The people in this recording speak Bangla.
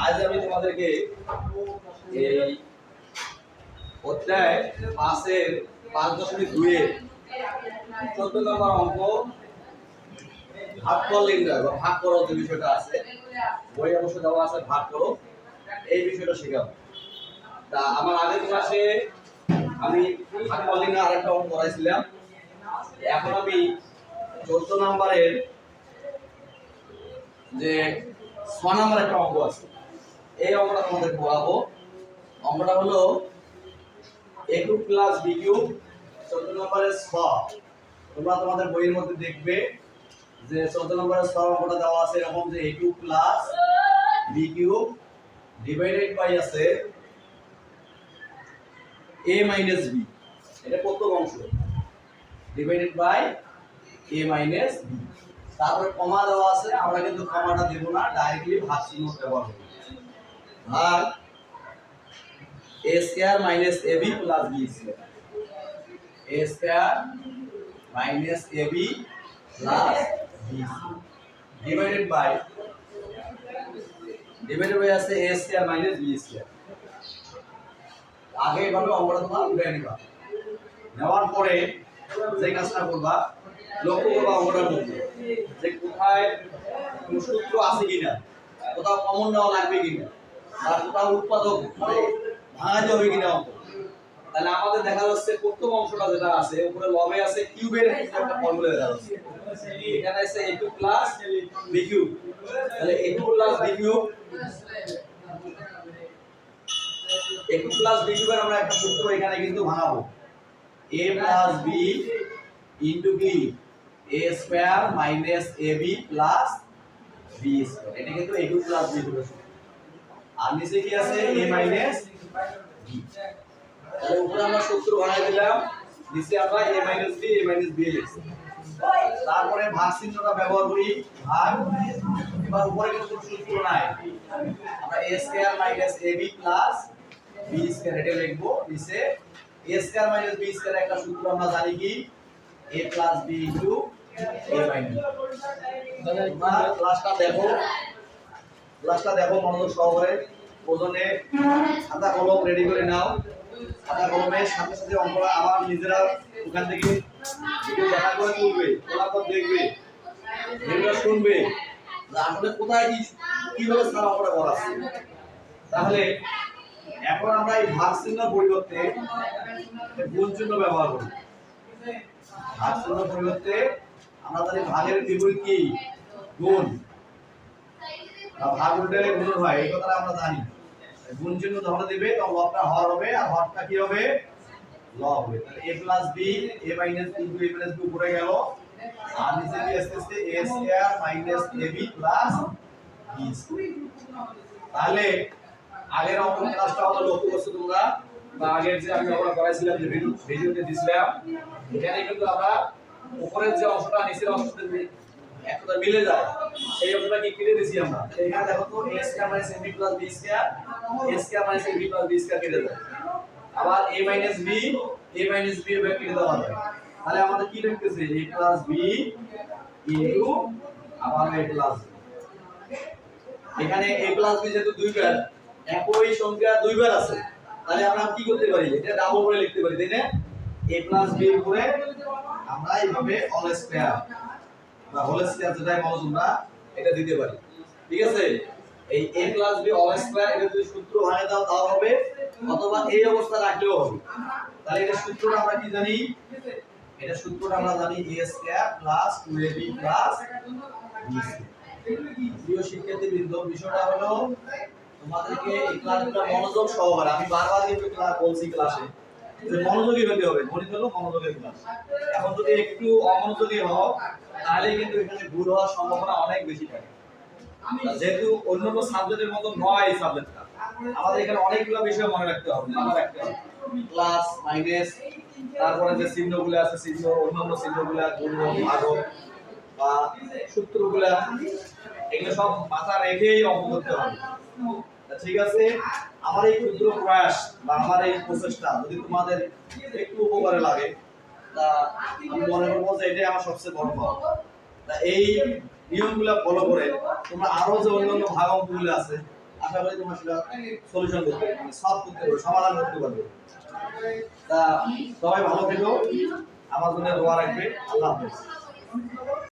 আজ আমি তোমাদেরকে এই অধ্যায় 5-এর 5.2 এর 14 নম্বর অঙ্ক ভাগফল নির্ণয় বা ভাগ করো যে বিষয়টা আছে, বই অবশ্য দেওয়া আছে ভাগ করো, এই বিষয়টা শেখাবো। তা আমার আগের ক্লাসে আমি ভাগফল নির্ণয় আরেকটা অঙ্ক করাইছিলাম। এখন আমি 14 নম্বরের যে 6 নম্বর একটা অঙ্ক আছে, এই অঙ্কটা তোমাদের পড়াবো। অঙ্কটা হলো a2 + b3 14 নম্বরের 6। তোমরা তোমাদের বইয়ের মধ্যে দেখবে যে 14 নম্বরের 6 অঙ্কটা দেওয়া আছে এরকম যে a2 + b3 ডিভাইডেড বাই আছে a - b, এটা প্রথম অংশ, ডিভাইডেড বাই a - b। তারপরে কমা দেওয়া আছে, আমরা কিন্তু কমাটা দেব না, ডাইরেক্টলি ভাগ চিহ্ন ব্যবহার করব। ভাগ a² - ab + b², a² - ab + b divided by আছে a² - b²। আগে এভাবে অঙ্কটা তোমরা উঠে নিবা, নেওয়ার পরে যে কাজটা করবা, লক্ষ্য করবা অঙ্কটার মধ্যে যে কোথায় কোনো সূত্র আছে কিনা, কোথাও কমন নেওয়া লাগবে কিনা, আর কোথাও উৎপাদক মানে ভাঙাতে হবে কিনা অঙ্ক। তাহলে আমাদের দেখা যাচ্ছে প্রথম অংশটা যেটা আছে উপরে লবে আছে কিউবের একটা ফর্মুলা দেখা যাচ্ছে, এখানে আছে a2 + b3। তাহলে a2 + b3 এর আমরা একটা সূত্র এখানে কিন্তু ভাঙাবো, a + b * কি a² - ab + b²। এটা কিন্তু a2 + b2 এর সূত্র। আর নিচে কি আছে a - b। তাহলে উপরে আমরা সূত্র বানাই দিলাম, নিচে আমরা a - b লিখছি। তারপরে ভাগ চিহ্নটা ব্যবহার করি, ভাগ। এবার উপরে কিন্তু সূত্র নাই, আমরা a² - ab + b² এটা লিখবো। নিচে a² - b² একটা সূত্র আমরা জানি কি a + b * a - b। তোমরা ক্লাসটা দেখো মনোযোগ সহকারে। প্রয়োজনে খাতা কলম রেডি করে নাও, খাতা কলমের সাথে সাথে অঙ্কটা আবার নিজেরা ওখান থেকে ভিডিও দেখা করে তুলবে, তোলার পর দেখবে, ভিডিও শুনবে যে আসলে কোথায় কিভাবে সারা অঙ্কটা করা আছে। তাহলে এখন আমরা এই ভাগ চিহ্নের পরিবর্তে গুণ চিহ্ন ব্যবহার করি। ভাগ চিহ্নের পরিবর্তে আমরা জানি ভাগের বিপরীত কি গুণ, ভাগ উল্টে গুণ হয়, এই কথাটা আমরা জানি। গুণ চিহ্ন যখন দিবে তখন লবটা হর হবে আর হরটা কি হবে লব হবে। তাহলে a + b a - b * a - b উপরে গেল, আর নিচে কি আসছে a² - ab + b²। তাহলে আগের অঙ্ক ক্লাসটা আমরা লক্ষ্য করছো তোমরা, বা আগের যে আমি অঙ্কটা করাইছিলাম যে ভিডিওতে দিছিলাম, এখানে কিন্তু আমরা উপরের যে অংশটা নিচের অংশের সাথে একদম মিলে যায়, সেই অংশটা কি কেটে দিছি আমরা। এখানে দেখো তো a² - ab + b², a² - ab + b² কেটে যায়। আবার a - b এভাবে কেটে দেওয়া যায়। তাহলে আমাদের কি লিখতেছে a + b আবার a + b। এখানে a + b যেহেতু দুইবার, একই সংখ্যা দুইবার আছে, তাহলে আমরা কি করতে পারি, এটা ডাবল করে লিখতে পারি, তাই না? a + b এর উপরে আমরা এইভাবে হোল স্কয়ার বা হোল স্কয়ার যেটাই বলো তোমরা, এটা দিতে পারি। ঠিক আছে? এই a + b হোল স্কয়ার এটা যদি সূত্র ভাঙে দাও তাও হবে, অথবা এই অবস্থা রাখলেও হবে। তাহলে এটা সূত্রটা আমরা কি জানি, এটা সূত্রটা আমরা জানি a² + 2ab + b²। প্রিয় শিক্ষার্থীবৃন্দ, বিষয়টা হলো তোমাদেরকে এই ক্লাসটা মনোযোগ সহকারে, আমি বারবার কিন্তু ক্লাস বলছি ক্লাসে যে মনোযোগী হতে হবে, গণিত হলো মনোযোগের ক্লাস। এখন যদি একটু অমনোযোগী হও তাহলে কিন্তু এখানে ভুল হওয়ার সম্ভাবনা অনেক বেশি থাকে। যেহেতু অন্যান্য সাবজেক্টের মতো নয় এই সাবজেক্টটা, আমাদের এখানে অনেকগুলো বিষয় মনে রাখতে হবে, প্লাস মাইনাস, তারপরে যে চিহ্নগুলো আছে চিহ্ন, অন্যান্য চিহ্নগুলো গুণ ভাগ বা সূত্রগুলো, এগুলো সব মাথা রেখেই অঙ্ক করতে হবে। ঠিক আছে? আমার এই ক্ষুদ্র প্রয়াস বা আমার এই প্রচেষ্টা যদি তোমাদের একটু উপকারে লাগে, তা আমি মনে করবো যে এটাই আমার সবচেয়ে বড় পাওয়া। তা এই নিয়মগুলো ফলো করে তোমরা আরো যে অন্যান্য ভাগ অঙ্কগুলো আছে, আশা করি তোমরা সেটা সলিউশন করতে পারবে, মানে সলভ করতে পারবে, সমাধান করতে পারবে। তা সবাই ভালো থেকো, আমার জন্য দোয়া রাখবে। আল্লাহ হাফেজ।